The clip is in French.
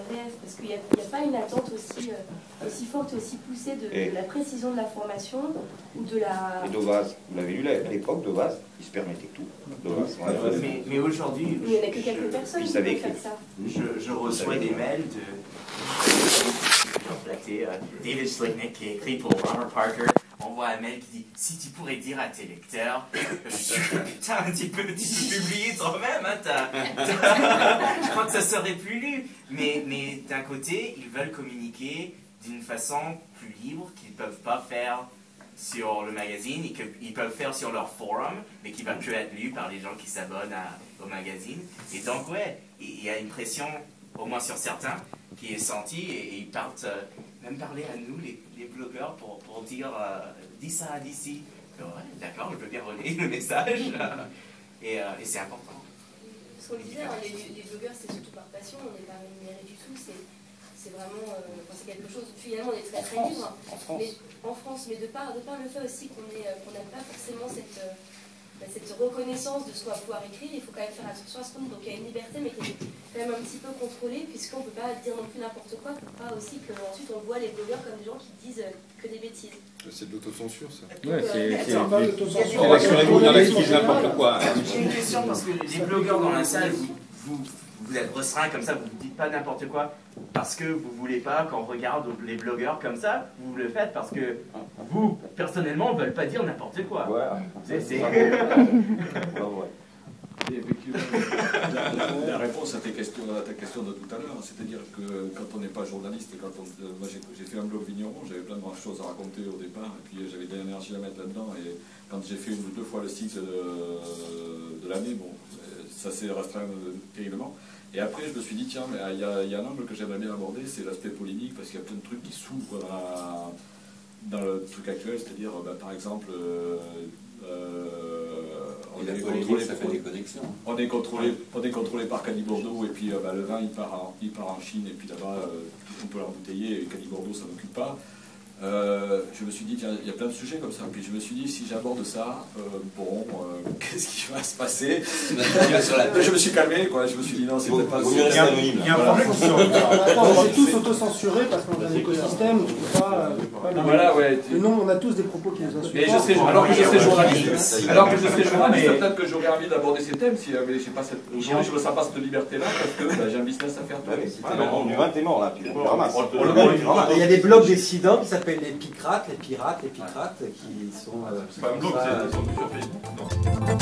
l'ATF, parce qu'il n'y a pas une attente aussi forte et aussi poussée de la précision de l'information ou de la... Et Dovaz, vous l'avez lu à l'époque, Dovaz, il se permettait tout. Dovaz, mais aujourd'hui... Il n'y en a que quelques personnes qui peuvent faire ça. Je reçois des mails David Slicknick qui écrit pour Robert Parker envoie un mail qui dit « Si tu pourrais dire à tes lecteurs... » Je suis putain, tu peux publier toi-même, hein, je crois que ça serait plus lu. Mais d'un côté, ils veulent communiquer d'une façon plus libre qu'ils ne peuvent pas faire sur le magazine et qu'ils peuvent faire sur leur forum, mais qui va plus être lu par les gens qui s'abonnent au magazine. Et donc, ouais, il y a une pression, au moins sur certains, qui est sentie et ils partent même parler à nous, les blogueurs, pour dire dis ça d'ici. Ouais, d'accord, je peux bien relayer le message. Et c'est important. Ce qu'on disait, hein, les blogueurs, c'est surtout par passion, on n'est pas rémunéré du tout, c'est vraiment c'est quelque chose, finalement on est très très libre, mais en France, mais de par le fait aussi qu'on n'a pas forcément cette reconnaissance de ce qu'on va pouvoir écrire, il faut quand même faire attention à ce qu'on dit. Donc il y a une liberté, mais qui est quand même un petit peu contrôlée, puisqu'on ne peut pas dire non plus n'importe quoi, pour pas aussi qu'ensuite on voit les blogueurs comme des gens qui disent que des bêtises. C'est de l'autocensure, ça. Ouais, c'est pas l'autocensure. n'importe quoi. J'ai une question, parce que les blogueurs dans la salle, vous êtes restreints comme ça, vous ne dites pas n'importe quoi parce que vous ne voulez pas qu'on regarde les blogueurs comme ça, vous le faites parce que vous, personnellement, ne veulent pas dire n'importe quoi. Ouais. La réponse à ta question de tout à l'heure, c'est-à-dire que quand on n'est pas journaliste, moi j'ai fait un blog vigneron, j'avais plein de choses à raconter au départ, et puis j'avais de l'énergie à mettre là-dedans, et quand j'ai fait une ou deux fois le site de l'année, bon, ça s'est restreint terriblement. Et après, je me suis dit, tiens, mais il y a un angle que j'aimerais bien aborder, c'est l'aspect polémique, parce qu'il y a plein de trucs qui s'ouvrent dans le truc actuel, c'est-à-dire, par exemple, on est contrôlé par Cali Bordeaux, et puis le vin, il part en Chine, et puis là-bas, on peut l'embouteiller, et Cali Bordeaux, ça ne m'occupe pas. Je me suis dit, tiens, il y a plein de sujets comme ça. Puis je me suis dit, si j'aborde ça, qu'est-ce qui va se passer? Je me suis calmé, quoi. Je me suis dit, non, c'est peut-être pas Il y a un problème sur... On est tous autocensurés parce qu'on a un écosystème, on ne peut pas... Voilà, ouais. Non, on a tous des propos qui nous insultent. Alors que je serais journaliste, peut-être que j'aurais envie d'aborder ces thèmes, si je sais pas, aujourd'hui je ne ressens pas cette liberté-là, parce que j'ai un business à faire. T'es mort là, tu le ramasses. Il y a des blogs dissidents qui s'appellent les Picrates, qui sont... C'est pas un blog, c'est sur Facebook.